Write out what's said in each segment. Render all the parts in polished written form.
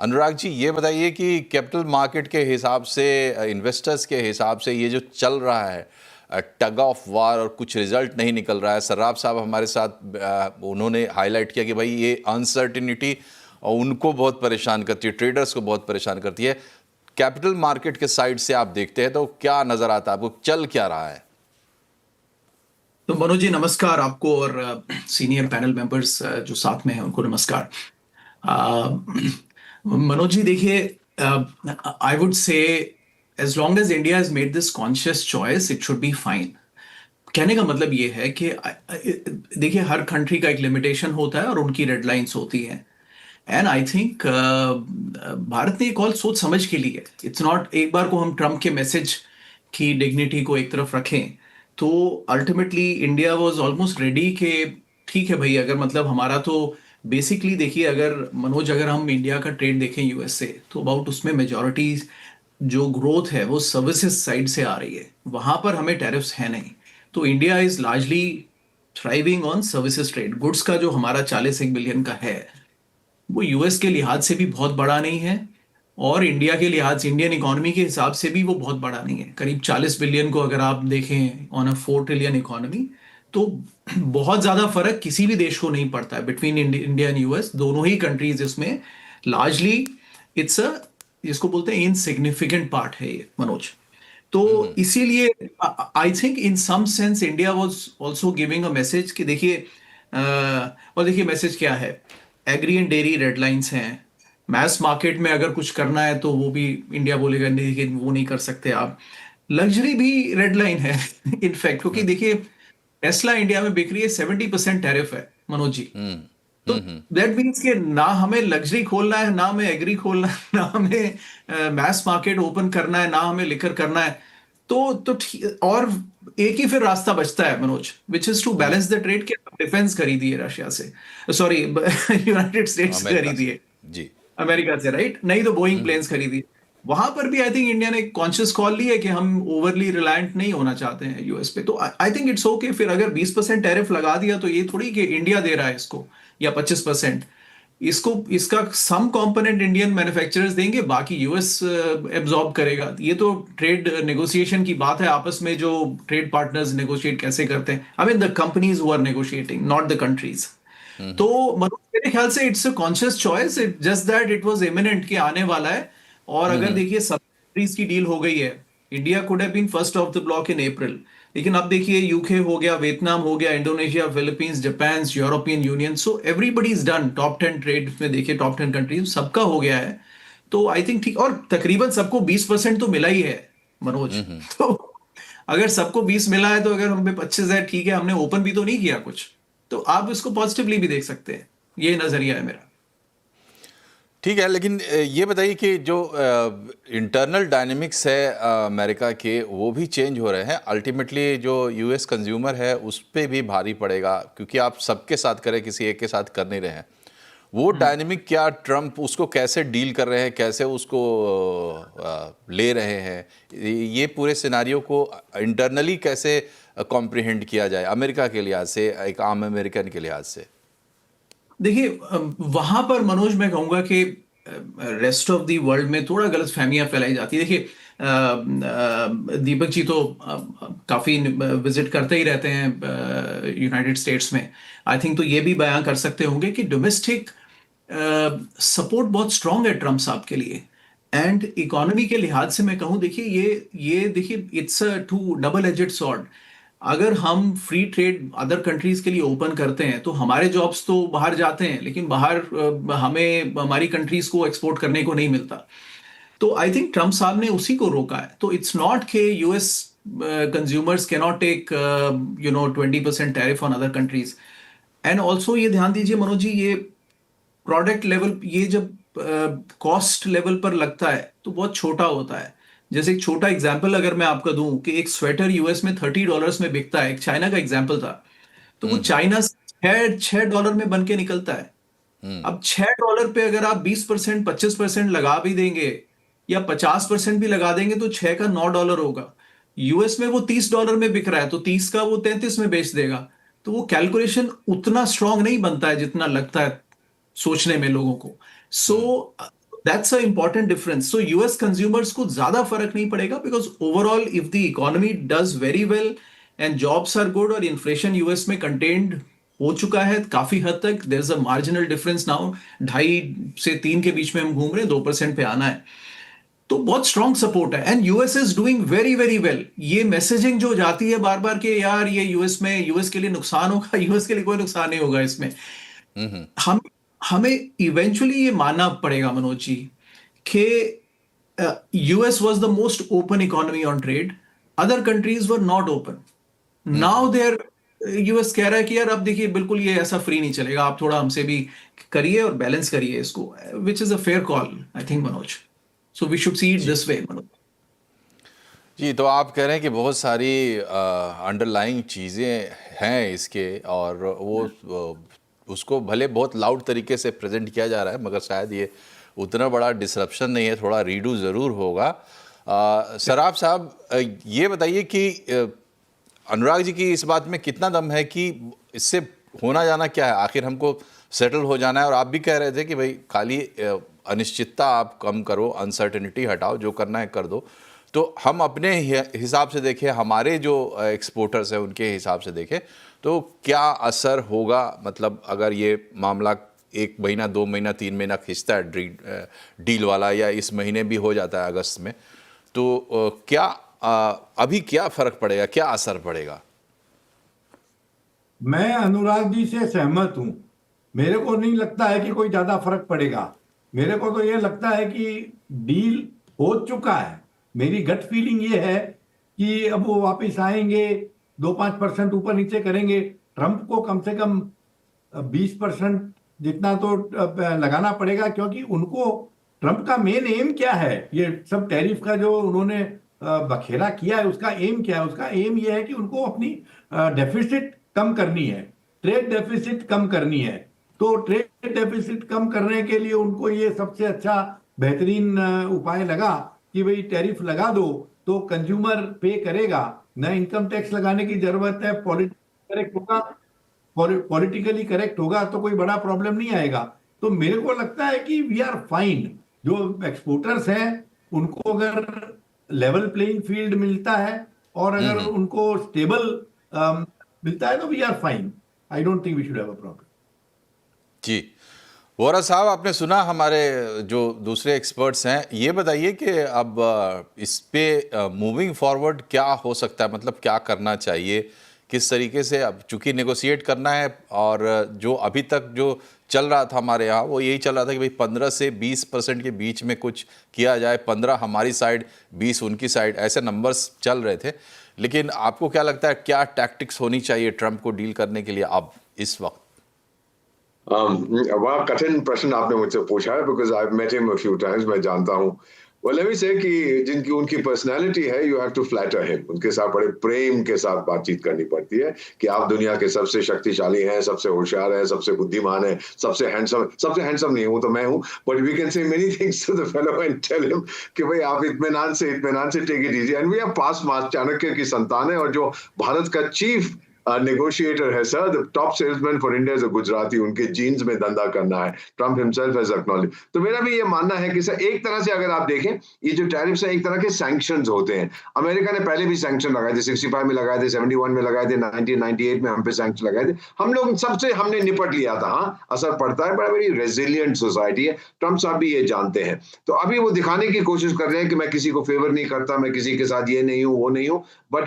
अनुराग जी, ये बताइए कि कैपिटल मार्केट के हिसाब से, इन्वेस्टर्स के हिसाब से ये जो चल रहा है टग ऑफ वार और कुछ रिजल्ट नहीं निकल रहा है। सर्राफ साहब हमारे साथ उन्होंने हाईलाइट किया कि भाई ये अनसर्टिनिटी उनको बहुत परेशान करती है, ट्रेडर्स को बहुत परेशान करती है। कैपिटल मार्केट के साइड से आप देखते हैं तो क्या नजर आता है आपको, चल क्या रहा है? तो मनोज जी नमस्कार आपको, और सीनियर पैनल मेंबर्स जो साथ में हैं उनको नमस्कार। मनोज जी देखिए, I would say as long as India has made this conscious choice it should be fine. कहने का मतलब ये है कि देखिए, हर कंट्री का एक लिमिटेशन होता है और उनकी रेड लाइंस होती हैं। एंड आई थिंक भारत ने एक और सोच समझ के लिए, इट्स नॉट एक बार को हम ट्रम्प के मैसेज की डिग्निटी को एक तरफ रखें तो ultimately India was almost ready कि ठीक है भाई, अगर मतलब हमारा तो बेसिकली देखिए, अगर मनोज अगर हम इंडिया का ट्रेड देखें यूएस से, तो अबाउट उसमें मेजॉरिटी जो ग्रोथ है वो सर्विसेज साइड से आ रही है। वहां पर हमें टैरिफ्स है नहीं। तो India is largely thriving on services trade. Goods का जो हमारा 40 बिलियन का है वो यूएस के लिहाज से भी बहुत बड़ा नहीं है, और इंडिया के लिहाज, इंडियन इकोनॉमी के हिसाब से भी वो बहुत बड़ा नहीं है। करीब 40 बिलियन को अगर आप देखें ऑन अ 4 ट्रिलियन इकोनॉमी, तो बहुत ज्यादा फर्क किसी भी देश को नहीं पड़ता है बिटवीन इंडिया एंड यूएस। दोनों ही कंट्रीज इसमें लार्जली इट्स अ, जिसको बोलते हैं इनसिग्निफिकेंट पार्ट है ये मनोज। तो हम्म। इसीलिए I think in some sense India was also giving a message कि देखिए, और देखिए मैसेज क्या है। Agri and dairy red lines हैं। मैस मार्केट में अगर कुछ करना है तो वो भी इंडिया बोलेगा नहीं, देखिए वो नहीं कर सकते आप। लग्जरी भी रेड लाइन है इनफैक्ट, क्योंकि देखिए टेस्ला इंडिया में बिक रही है, 70% टैरिफ है मनोज जी। हम्म। तो दैट मीन्स कि ना हमें लग्जरी खोलना है, ना हमें एग्री खोलना है, ना हमें मैस मार्केट ओपन करना है, ना हमें लिकर करना है। तो और एक ही फिर रास्ता बचता है Manoj, which is to hmm. Balance the trade. के डिफेंस खरीदी है रशिया से, सॉरी यूनाइटेड स्टेट्स से अमेरिका खरीदी से। है, जी। अमेरिका से, राइट? नहीं तो बोइंग हम्म। प्लेन्स खरीदी। वहां पर भी आई थिंक इंडिया ने कॉन्शियस कॉल ली है कि हम ओवरली रिलायंट नहीं होना चाहते हैं यूएस पे। तो आई थिंक इट्स ओके। फिर अगर 20% टैरिफ लगा दिया तो ये थोड़ी कि इंडिया दे रहा है इसको, या 25%। इसको, इसका सम कंपोनेंट इंडियन मैन्युफैक्चरर्स देंगे, बाकी यूएस एब्जॉर्ब करेगा। ये तो ट्रेड नेगोशिएशन की बात है, आपस में जो ट्रेड पार्टनर्स नेगोशिएट कैसे करते हैं। I mean the companies who are negotiating, not the countries. तो मनोज मेरे ख्याल से it's a conscious choice, it just that it was imminent कि आने वाला है। और अगर हम्म। देखिए सब कंट्रीज की डील हो गई है, India could have been first off the block in April. लेकिन अब देखिए यूके हो गया, वियतनाम हो गया, Indonesia, Philippines, Japan, European Union, so everybody is done. Top 10 trade में देखिए, टॉप 10 कंट्रीज सबका हो गया है। तो आई थिंक ठीक, और तकरीबन सबको 20% तो मिला ही है मनोज। तो अगर सबको 20 मिला है, तो अगर हमें 25 है, ठीक है, हमने ओपन भी तो नहीं किया कुछ। तो आप इसको पॉजिटिवली भी देख सकते हैं। ये नजरिया है मेरा। ठीक है, लेकिन ये बताइए कि जो इंटरनल डायनेमिक्स है अमेरिका के, वो भी चेंज हो रहे हैं। अल्टीमेटली जो यूएस कंज्यूमर है उस पे भी भारी पड़ेगा, क्योंकि आप सबके साथ करें, किसी एक के साथ कर नहीं रहे हैं। वो हम्म। डायनेमिक क्या, ट्रम्प उसको कैसे डील कर रहे हैं, कैसे उसको ले रहे हैं, ये पूरे सिनारियो को इंटरनली कैसे कॉम्प्रिहेंड किया जाए अमेरिका के लिहाज से, एक आम अमेरिकन के लिहाज से? देखिए, वहां पर मनोज मैं कहूंगा कि रेस्ट ऑफ द वर्ल्ड में थोड़ा गलत फहमियां फैलाई जाती है। देखिए, दीपक जी तो काफी विजिट करते ही रहते हैं यूनाइटेड स्टेट्स में। आई थिंक तो ये भी बयान कर सकते होंगे कि डोमेस्टिक सपोर्ट बहुत स्ट्रांग है ट्रम्प साहब के लिए। एंड इकोनॉमी के लिहाज से मैं कहूं, देखिए ये देखिए, it's a two double edged sword. अगर हम फ्री ट्रेड अदर कंट्रीज के लिए ओपन करते हैं तो हमारे जॉब्स तो बाहर जाते हैं, लेकिन बाहर हमें हमारी कंट्रीज को एक्सपोर्ट करने को नहीं मिलता। तो आई थिंक ट्रम्प साहब ने उसी को रोका है। तो इट्स नॉट के US consumers can not take 20% tariff on other countries. And also ये ध्यान दीजिए मनोज जी, ये प्रोडक्ट लेवल, ये जब कॉस्ट लेवल पर लगता है तो बहुत छोटा होता है। जैसे एक छोटा एग्जांपल अगर मैं आपको दूं कि एक स्वेटर यूएस में $30 में बिकता है, एक चाइना का एग्जांपल था, तो वो चाइना से छह डॉलर में बन के निकलता है। अब $6 पे अगर आप 20% 25% लगा भी देंगे, या 50% भी लगा देंगे, तो 6 का $9 होगा। यूएस में वो $30 में बिक रहा है, तो 30 का वो 33 में बेच देगा। तो वो कैलकुलेशन उतना स्ट्रांग नहीं बनता है जितना लगता है सोचने में लोगों को। So that's a important difference. So US consumers को ज्यादा फर्क नहीं पड़ेगा, because overall if the economy does very well and jobs are good और इन्फ्लेशन यूएस में कंटेन्ड हो चुका है काफी हद तक. There is a marginal difference now, 2.5 से 3 के बीच में हम घूम रहे हैं, 2% पे आना है. तो बहुत स्ट्रॉन्ग सपोर्ट है and US is doing very very well. ये मैसेजिंग जो जाती है बार बार के यार ये यूएस में, यूएस के लिए नुकसान होगा, यूएस के लिए कोई नुकसान नहीं होगा इसमें. हम्म। हम हमें इवेंचुअली ये मानना पड़ेगा मनोज जी कि US was the most open economy on trade. Other countries were not open. Now there US कह रहा है कि यार अब देखिए बिल्कुल ये ऐसा फ्री नहीं चलेगा, आप थोड़ा हमसे भी करिए और बैलेंस करिए इसको, which is a fair call I think Manoj. So we should see it ji this way Manoj. जी, तो आप कह रहे हैं कि बहुत सारी अंडरलाइंग चीज़ें हैं इसके, और वो उसको भले बहुत लाउड तरीके से प्रेजेंट किया जा रहा है, मगर शायद ये उतना बड़ा डिसरप्शन नहीं है, थोड़ा रीडू ज़रूर होगा. सराफ साहब, ये बताइए कि अनुराग जी की इस बात में कितना दम है कि इससे होना जाना क्या है, आखिर हमको सेटल हो जाना है. और आप भी कह रहे थे कि भाई खाली अनिश्चितता आप कम करो, अनसर्टेनिटी हटाओ, जो करना है कर दो. तो हम अपने हिसाब से देखें, हमारे जो एक्सपोर्टर्स हैं उनके हिसाब से देखें, तो क्या असर होगा, मतलब अगर ये मामला 1 महीना 2 महीना 3 महीना खिंचता है डील वाला, या इस महीने भी हो जाता है अगस्त में, तो क्या अभी क्या फर्क पड़ेगा, क्या असर पड़ेगा? मैं अनुराग जी से सहमत हूं. मेरे को नहीं लगता है कि कोई ज्यादा फर्क पड़ेगा. मेरे को तो ये लगता है कि डील हो चुका है. मेरी गट फीलिंग ये है कि अब वो वापस आएंगे, 2-5% ऊपर नीचे करेंगे. ट्रंप को कम से कम 20% जितना तो लगाना पड़ेगा, क्योंकि उनको ट्रंप का मेन एम क्या है, ये सब टैरिफ का जो उन्होंने बखेरा किया है, उसका एम क्या है? उसका एम ये है कि उनको अपनी डेफिसिट कम करनी है, ट्रेड डेफिसिट कम करनी है. तो ट्रेड डेफिसिट कम करने के लिए उनको ये सबसे अच्छा बेहतरीन उपाय लगा कि भाई टैरिफ लगा दो तो कंज्यूमर पे करेगा, न इनकम टैक्स लगाने की जरूरत है. पॉलिटिकली करेक्ट होगा तो कोई बड़ा प्रॉब्लम नहीं आएगा. तो मेरे को लगता है कि वी आर फाइन. जो एक्सपोर्टर्स हैं उनको अगर लेवल प्लेइंग फील्ड मिलता है और अगर उनको स्टेबल मिलता है तो we are fine. I don't think we should have a problem. जी, वोरा साहब, आपने सुना हमारे जो दूसरे एक्सपर्ट्स हैं. ये बताइए कि अब इस पे मूविंग फॉरवर्ड क्या हो सकता है, मतलब क्या करना चाहिए, किस तरीके से, अब चूंकि नेगोशिएट करना है, और जो अभी तक जो चल रहा था हमारे यहाँ वो यही चल रहा था कि भाई 15 से 20% के बीच में कुछ किया जाए, 15 हमारी साइड, 20 उनकी साइड, ऐसे नंबर्स चल रहे थे. लेकिन आपको क्या लगता है, क्या टैक्टिक्स होनी चाहिए ट्रंप को डील करने के लिए अब इस वक्त? बड़ा कठिन प्रश्न आपने मुझसे पूछा है, because I met him a few times. मैं जानता हूं. well, let me say कि जिनकी उनकी पर्सनालिटी है, you have to flatter him. उनके साथ बड़े प्रेम के साथ बातचीत करनी पड़ती है कि आप दुनिया के सबसे शक्तिशाली हैं, सबसे होशियार हैं, सबसे बुद्धिमान हैं, सबसे हैंडसम नहीं, वो तो मैं हूं, but we can say many things to the fellow and tell him कि भाई आप इत्मीनान से take it easy. And we are past master Chanakya की संतान है, और जो भारत का चीफ नेगोशिएटर है sir, the top salesman for India is a Gujarati. उनके जीन्स में धंधा करना है. Trump himself has acknowledge. तो मेरा भी ये मानना है कि सर एक तरह से अगर आप देखें, ये जो टैरिफ्स है एक तरह के सैंक्शंस होते हैं. अमेरिका ने पहले भी सैंक्शन लगाए थे, 65 में लगाए थे, 71 में लगाए थे, 1998 में हम पे सैंक्शन लगाए थे. हम लोग सबसे हमने निपट लिया था. हाँ, असर पड़ता है, बड़ा वेरी रेजिलियंट सोसाइटी है. ट्रंप साहब भी ये जानते हैं. तो अभी वो दिखाने की कोशिश कर रहे हैं कि मैं किसी को फेवर नहीं करता, मैं किसी के साथ ये नहीं हूं, वो नहीं हूं. बट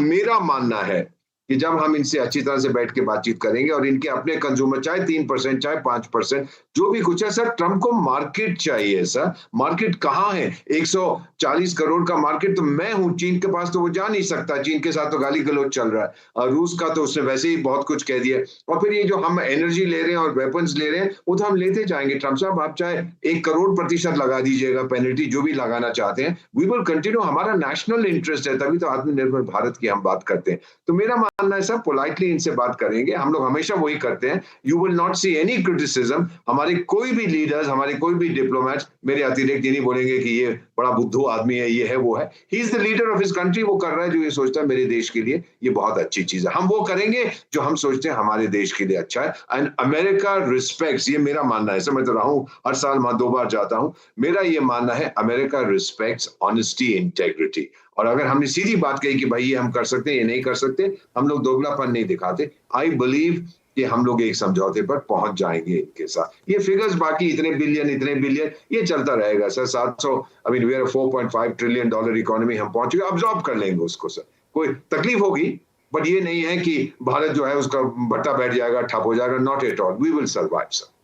मेरा मानना है कि जब हम इनसे अच्छी तरह से बैठ के बातचीत करेंगे, और इनके अपने कंज्यूमर चाहे 3% चाहे 5%, जो भी कुछ है सर, ट्रंप को मार्केट चाहिए. सर मार्केट कहाँ है? 140 करोड़ का मार्केट तो मैं हूं. चीन के पास तो वो जा नहीं सकता. चीन के साथ तो गाली गलौज चल रहा है. और रूस का तो उसने वैसे ही बहुत कुछ कह दिया. और फिर ये जो हम एनर्जी ले रहे हैं और वेपन्स ले रहे हैं, वो तो हम लेते जाएंगे. ट्रंप साहब आप चाहे 1 करोड़% लगा दीजिएगा पेनल्टी, जो भी लगाना चाहते हैं, वी विल कंटिन्यू. हमारा नेशनल इंटरेस्ट है, तभी तो आत्मनिर्भर भारत की हम बात करते हैं. तो मेरा मानना है सर, पोलाइटली इनसे बात करेंगे. हम लोग हमेशा वही करते हैं. You will not see any criticism. हमारे कोई भी लीडर्स, हमारे कोई भी डिप्लोमेट्स मेरे अतिरिक्त ये नहीं बोलेंगे कि ये बड़ा बुद्धू आदमी है, ये है, वो है। He is the leader of his country, वो कर रहा है जो ये सोचता है मेरे देश के लिए ये बहुत अच्छी चीज है। हम वो करेंगे जो हम सोचते हैं हमारे देश के लिए अच्छा है। एंड अमेरिका रिस्पेक्ट्स, ये मेरा मानना है, समझ रहा हूँ, हर साल मैं 2 बार जाता हूँ, मेरा ये मानना है अमेरिका रिस्पेक्ट्स ऑनेस्टी, इंटेग्रिटी। और अगर हमने सीधी बात कही कि भाई ये हम कर सकते हैं, ये नहीं कर सकते, हम लोग दोगलापन नहीं दिखाते, आई बिलीव कि हम लोग एक समझौते पर पहुंच जाएंगे इनके साथ। ये फिगर्स बाकी इतने बिलियन ये चलता रहेगा sir. 700, I mean we are 4.5 trillion dollar economy, हम पहुंच गए, अब्सॉर्ब कर लेंगे उसको सर। कोई तकलीफ होगी, बट ये नहीं है कि भारत जो है उसका भट्टा बैठ जाएगा, ठप हो जाएगा, not at all, we will survive sir.